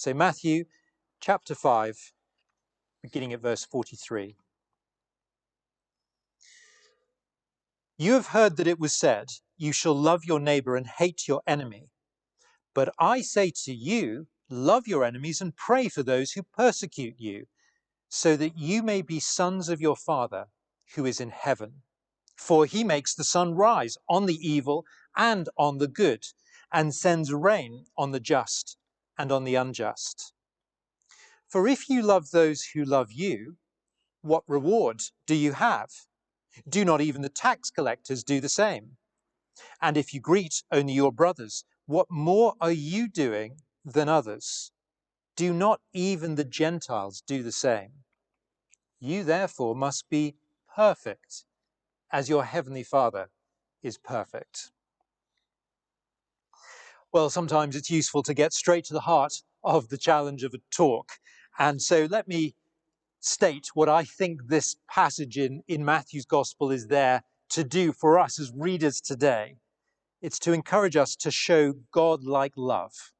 So Matthew chapter 5, beginning at verse 43. You have heard that it was said, you shall love your neighbor and hate your enemy. But I say to you, love your enemies and pray for those who persecute you, so that you may be sons of your Father who is in heaven. For he makes the sun rise on the evil and on the good, and sends rain on the just and on the unjust. For if you love those who love you, what reward do you have? Do not even the tax collectors do the same? And if you greet only your brothers, what more are you doing than others? Do not even the Gentiles do the same? You therefore must be perfect, as your heavenly Father is perfect. Well, sometimes it's useful to get straight to the heart of the challenge of a talk. And so let me state what I think this passage in Matthew's Gospel is there to do for us as readers today. It's to encourage us to show God-like love,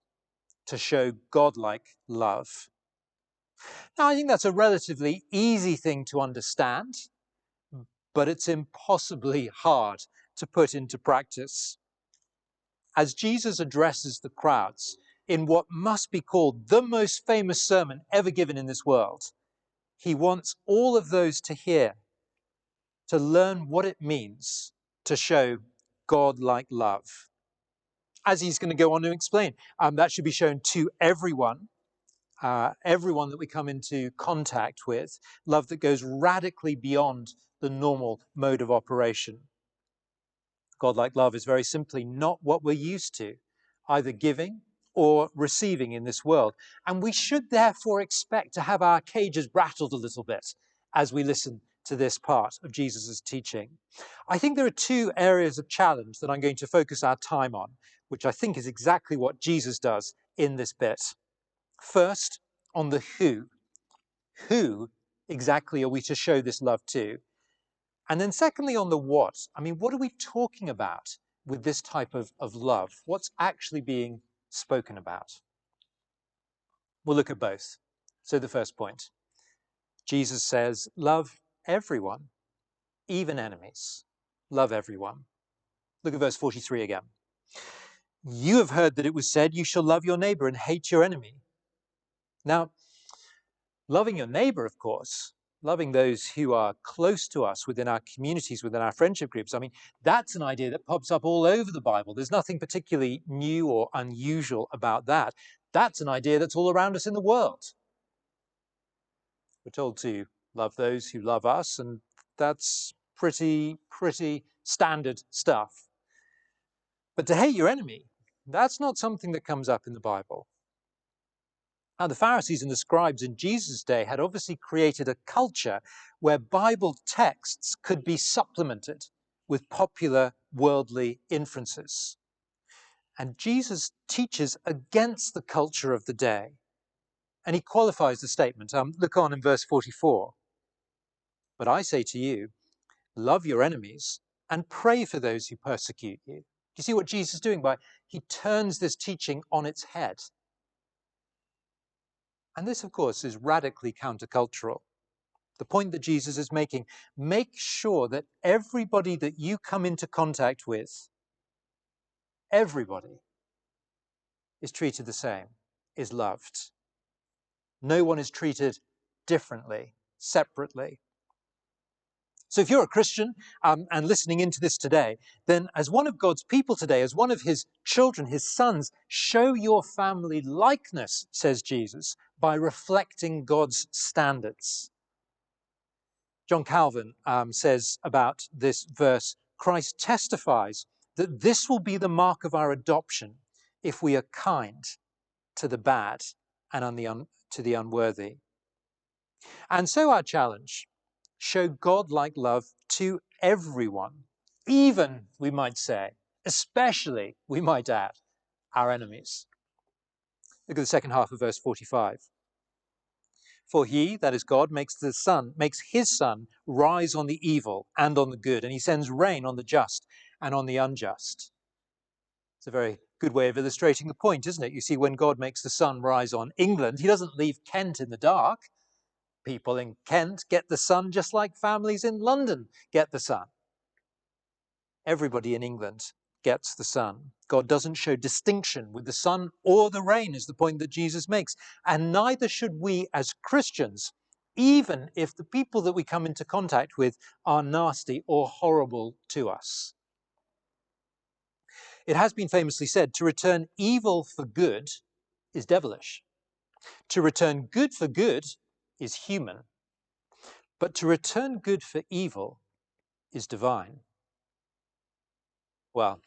to show God-like love. Now, I think that's a relatively easy thing to understand, but it's impossibly hard to put into practice. As Jesus addresses the crowds in what must be called the most famous sermon ever given in this world, he wants all of those to hear, to learn what it means to show God-like love. As he's going to go on to explain, that should be shown to everyone, everyone that we come into contact with, love that goes radically beyond the normal mode of operation. God-like love is very simply not what we're used to, either giving or receiving in this world. And we should therefore expect to have our cages rattled a little bit as we listen to this part of Jesus' teaching. I think there are two areas of challenge that I'm going to focus our time on, which I think is exactly what Jesus does in this bit. First, on the who. Who exactly are we to show this love to? And then secondly, on the what. I mean, what are we talking about with this type of love? What's actually being spoken about? We'll look at both. So the first point, Jesus says, love everyone, even enemies. Love everyone. Look at verse 43 again. You have heard that it was said, you shall love your neighbor and hate your enemy. Now, loving your neighbor, of course, loving those who are close to us within our communities, within our friendship groups, I mean, that's an idea that pops up all over the Bible. There's nothing particularly new or unusual about that. That's an idea that's all around us in the world. We're told to love those who love us, and that's pretty standard stuff. But to hate your enemy, that's not something that comes up in the Bible. Now, the Pharisees and the scribes in Jesus' day had obviously created a culture where Bible texts could be supplemented with popular worldly inferences. And Jesus teaches against the culture of the day. And he qualifies the statement. Look on in verse 44. But I say to you, love your enemies and pray for those who persecute you. Do you see what Jesus is doing? He turns this teaching on its head. And this, of course, is radically countercultural. The point that Jesus is making, make sure that everybody that you come into contact with, everybody, is treated the same, is loved. No one is treated differently, separately. So if you're a Christian and listening into this today, then as one of God's people today, as one of his children, his sons, show your family likeness, says Jesus, by reflecting God's standards. John Calvin says about this verse, Christ testifies that this will be the mark of our adoption if we are kind to the bad and to the unworthy. And so our challenge, show God-like love to everyone, even, we might say, especially, we might add, our enemies. Look at the second half of verse 45. For he, that is God, makes his sun rise on the evil and on the good, and he sends rain on the just and on the unjust. It's a very Good way of illustrating the point, isn't it? You see, when God makes the sun rise on England, he doesn't leave Kent in the dark. People in Kent get the sun just like families in London get the sun. Everybody in England gets the sun. God doesn't show distinction with the sun or the rain, is the point that Jesus makes. And neither should we as Christians, even if the people that we come into contact with are nasty or horrible to us. It has been famously said, to return evil for good is devilish. To return good for good is human. But to return good for evil is divine. Well,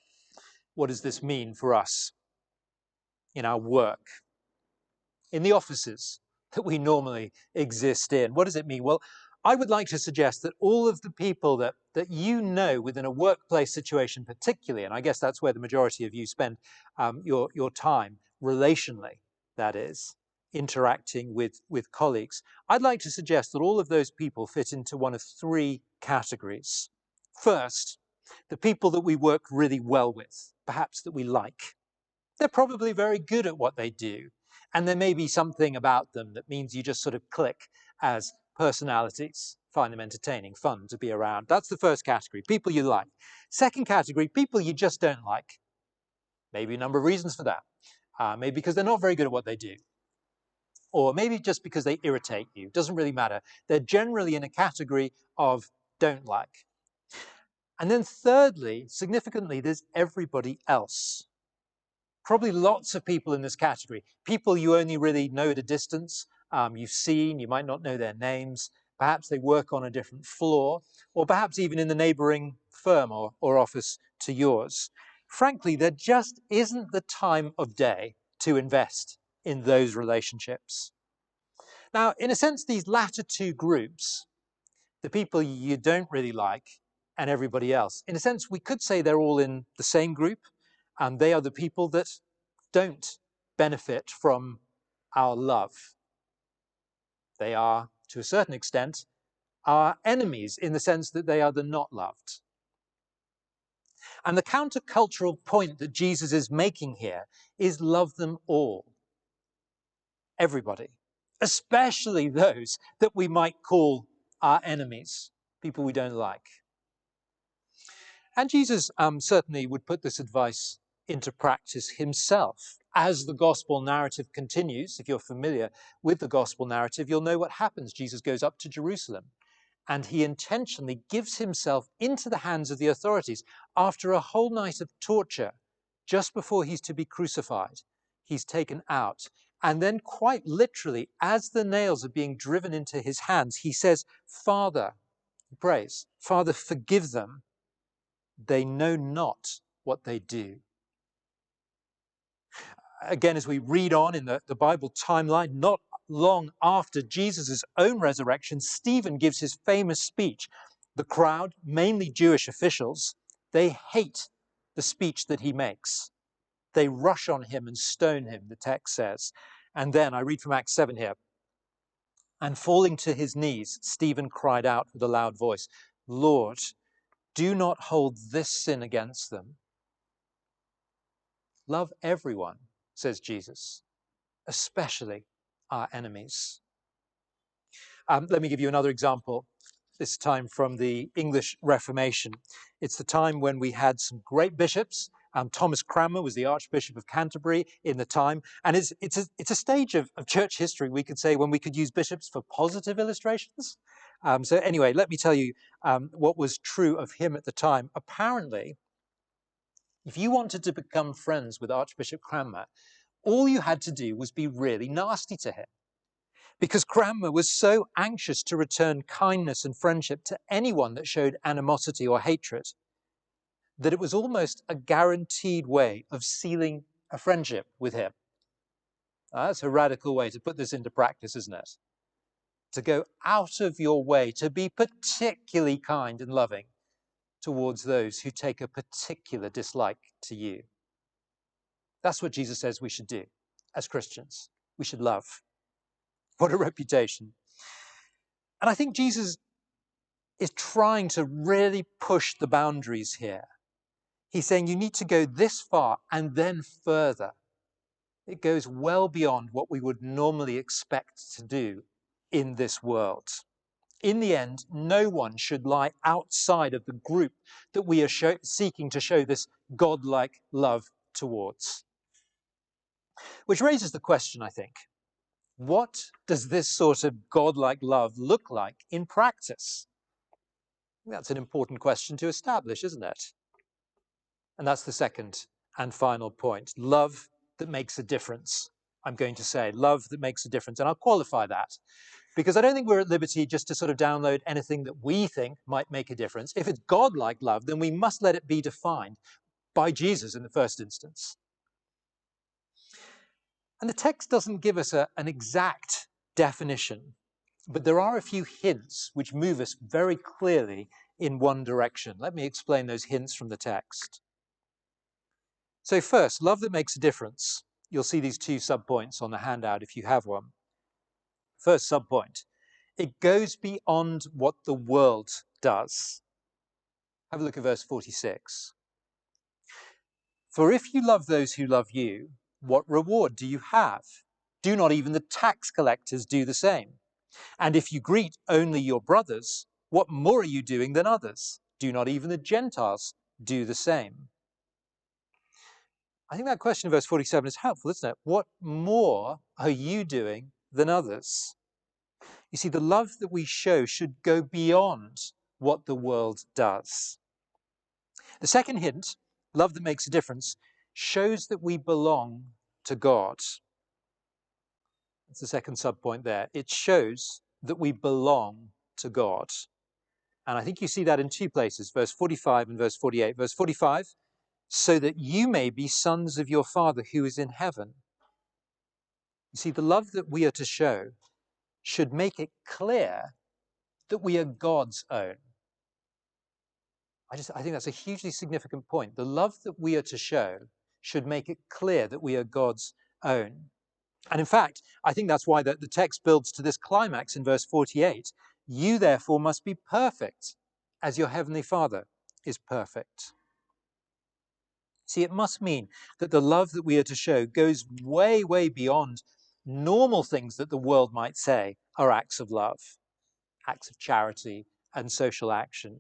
what does this mean for us in our work, in the offices that we normally exist in? What does it mean? Well, I would like to suggest that all of the people that you know within a workplace situation particularly, and I guess that's where the majority of you spend your time relationally, that is, interacting with colleagues, I'd like to suggest that all of those people fit into one of three categories. First, the people that we work really well with, perhaps that we like. They're probably very good at what they do. And there may be something about them that means you just sort of click as personalities, find them entertaining, fun to be around. That's the first category, people you like. Second category, people you just don't like. Maybe a number of reasons for that. Maybe because they're not very good at what they do. Or maybe just because they irritate you. Doesn't really matter. They're generally in a category of don't like. And then thirdly, significantly, there's everybody else. Probably lots of people in this category. People you only really know at a distance, you've seen, you might not know their names. Perhaps they work on a different floor, or perhaps even in the neighboring firm or office to yours. Frankly, there just isn't the time of day to invest in those relationships. Now, in a sense, these latter two groups, the people you don't really like and everybody else, in a sense, we could say they're all in the same group, and they are the people that don't benefit from our love. They are, to a certain extent, our enemies in the sense that they are the not loved. And the countercultural point that Jesus is making here is love them all. Everybody, especially those that we might call our enemies, people we don't like. And Jesus certainly would put this advice into practice himself. As the gospel narrative continues, if you're familiar with the gospel narrative, you'll know what happens. Jesus goes up to Jerusalem and he intentionally gives himself into the hands of the authorities after a whole night of torture. Just before he's to be crucified, he's taken out. And then quite literally, as the nails are being driven into his hands, he says, Father, he prays, Father, forgive them. They know not what they do. Again, as we read on in the Bible timeline, not long after Jesus' own resurrection, Stephen gives his famous speech. The crowd, mainly Jewish officials, they hate the speech that he makes. They rush on him and stone him, the text says. And then I read from Acts 7 here. And falling to his knees, Stephen cried out with a loud voice, Lord, do not hold this sin against them. Love everyone, says Jesus, especially our enemies. Let me give you another example, this time from the English Reformation. It's the time when we had some great bishops. Thomas Cranmer was the Archbishop of Canterbury in the time. And it's a stage of church history, we could say, when we could use bishops for positive illustrations. So anyway, let me tell you what was true of him at the time. Apparently, if you wanted to become friends with Archbishop Cranmer, all you had to do was be really nasty to him. Because Cranmer was so anxious to return kindness and friendship to anyone that showed animosity or hatred, that it was almost a guaranteed way of sealing a friendship with him. That's a radical way to put this into practice, isn't it? To go out of your way to be particularly kind and loving towards those who take a particular dislike to you. That's what Jesus says we should do as Christians. We should love. What a reputation. And I think Jesus is trying to really push the boundaries here. He's saying you need to go this far and then further. It goes well beyond what we would normally expect to do in this world. In the end, no one should lie outside of the group that we are seeking to show this godlike love towards. Which raises the question, I think, what does this sort of godlike love look like in practice? That's an important question to establish, isn't it? And that's the second and final point. Love that makes a difference, I'm going to say. Love that makes a difference. And I'll qualify that, because I don't think we're at liberty just to sort of download anything that we think might make a difference. If it's God-like love, then we must let it be defined by Jesus in the first instance. And the text doesn't give us an exact definition, but there are a few hints which move us very clearly in one direction. Let me explain those hints from the text. So first, love that makes a difference. You'll see these two subpoints on the handout if you have one. First subpoint, it goes beyond what the world does. Have a look at verse 46. For if you love those who love you, what reward do you have? Do not even the tax collectors do the same? And if you greet only your brothers, what more are you doing than others? Do not even the Gentiles do the same? I think that question in verse 47 is helpful, isn't it? What more are you doing than others? You see, the love that we show should go beyond what the world does. The second hint, love that makes a difference, shows that we belong to God. That's the second subpoint there. It shows that we belong to God. And I think you see that in two places, verse 45 and verse 48. Verse 45, so that you may be sons of your Father who is in heaven. You see, the love that we are to show should make it clear that we are God's own. I think that's a hugely significant point. The love that we are to show should make it clear that we are God's own. And in fact, I think that's why the text builds to this climax in verse 48. You therefore must be perfect as your heavenly Father is perfect. See, it must mean that the love that we are to show goes way, way beyond normal things that the world might say are acts of love, acts of charity and social action.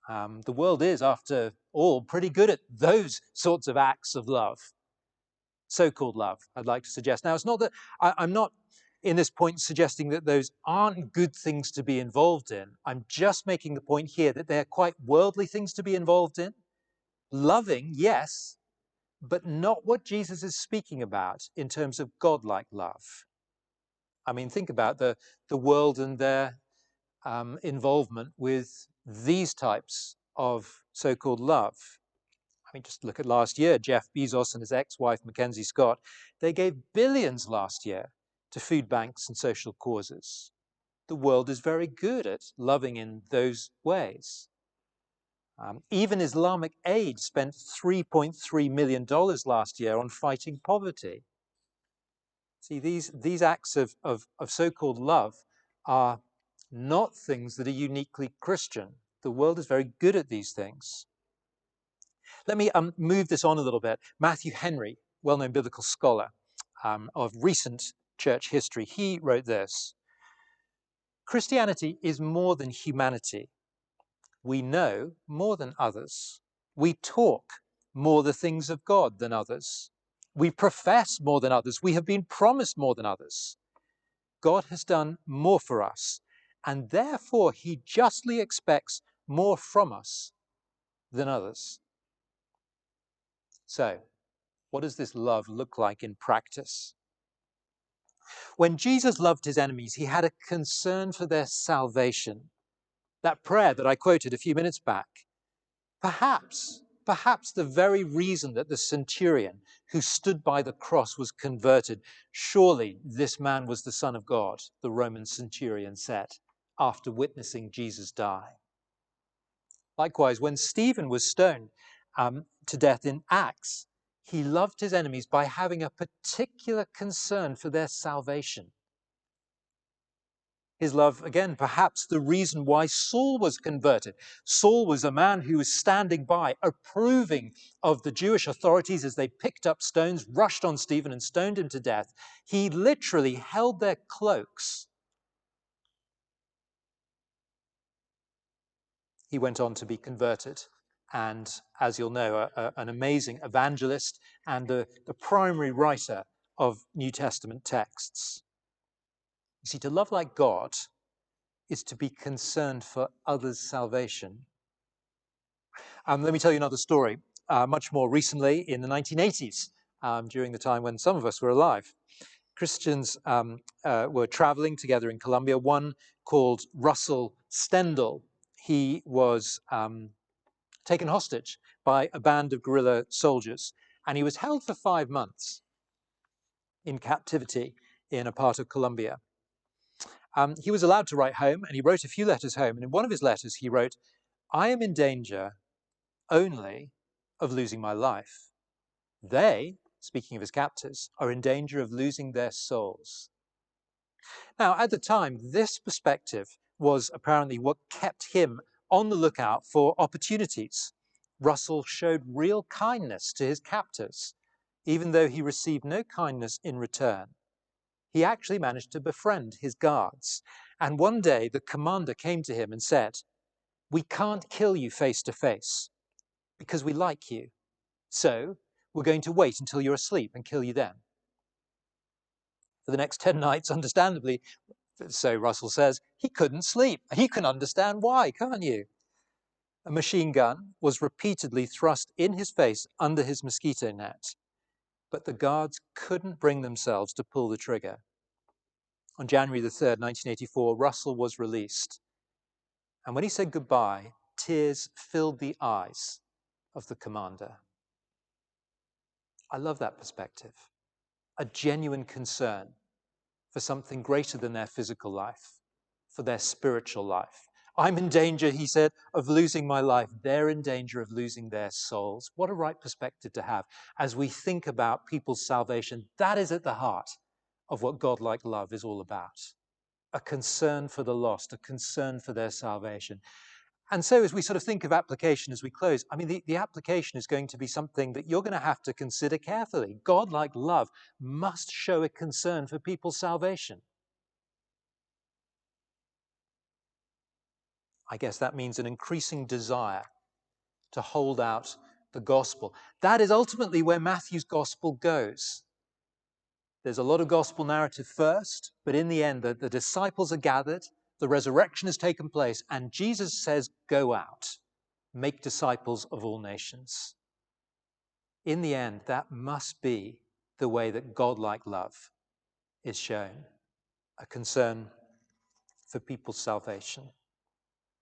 The world is, after all, pretty good at those sorts of acts of love. So-called love, I'd like to suggest. Now, it's not that I'm not in this point suggesting that those aren't good things to be involved in. I'm just making the point here that they're quite worldly things to be involved in. Loving, yes, but not what Jesus is speaking about in terms of godlike love. I mean, think about the world and their involvement with these types of so-called love. I mean, just look at last year, Jeff Bezos and his ex-wife, Mackenzie Scott, they gave billions last year to food banks and social causes. The world is very good at loving in those ways. Even Islamic Aid spent $3.3 million last year on fighting poverty. See, these acts of so-called love are not things that are uniquely Christian. The world is very good at these things. Let me move this on a little bit. Matthew Henry, well-known biblical scholar of recent church history, he wrote this: Christianity is more than humanity. We know more than others. We talk more the things of God than others. We profess more than others. We have been promised more than others. God has done more for us, and therefore he justly expects more from us than others. So, what does this love look like in practice? When Jesus loved his enemies, he had a concern for their salvation. That prayer that I quoted a few minutes back, perhaps the very reason that the centurion who stood by the cross was converted, surely this man was the Son of God, the Roman centurion said, after witnessing Jesus die. Likewise, when Stephen was stoned to death in Acts, he loved his enemies by having a particular concern for their salvation. His love, again, perhaps the reason why Saul was converted. Saul was a man who was standing by, approving of the Jewish authorities as they picked up stones, rushed on Stephen and stoned him to death. He literally held their cloaks. He went on to be converted. And as you'll know, an amazing evangelist and the primary writer of New Testament texts. You see, to love like God is to be concerned for others' salvation. Let me tell you another story. Much more recently, in the 1980s, during the time when some of us were alive, Christians were traveling together in Colombia, one called Russell Stendhal. He was taken hostage by a band of guerrilla soldiers, and he was held for 5 months in captivity in a part of Colombia. He was allowed to write home, and he wrote a few letters home. And in one of his letters, he wrote, "I am in danger only of losing my life. They," speaking of his captors, "are in danger of losing their souls." Now, at the time, this perspective was apparently what kept him on the lookout for opportunities. Russell showed real kindness to his captors, even though he received no kindness in return. He actually managed to befriend his guards. And one day the commander came to him and said, "We can't kill you face to face because we like you. So we're going to wait until you're asleep and kill you then." For the next 10 nights, understandably, so Russell says, he couldn't sleep. You can understand why, can't you? A machine gun was repeatedly thrust in his face under his mosquito net, but the guards couldn't bring themselves to pull the trigger. On January the 3rd, 1984, Russell was released. And when he said goodbye, tears filled the eyes of the commander. I love that perspective. A genuine concern for something greater than their physical life, for their spiritual life. I'm in danger, he said, of losing my life. They're in danger of losing their souls. What a right perspective to have as we think about people's salvation. That is at the heart of what God-like love is all about. A concern for the lost, a concern for their salvation. And so as we sort of think of application as we close, I mean, the application is going to be something that you're going to have to consider carefully. God-like love must show a concern for people's salvation. I guess that means an increasing desire to hold out the gospel. That is ultimately where Matthew's gospel goes. There's a lot of gospel narrative first, but in the end, the disciples are gathered, the resurrection has taken place, and Jesus says, "Go out, make disciples of all nations." In the end, that must be the way that God-like love is shown, a concern for people's salvation.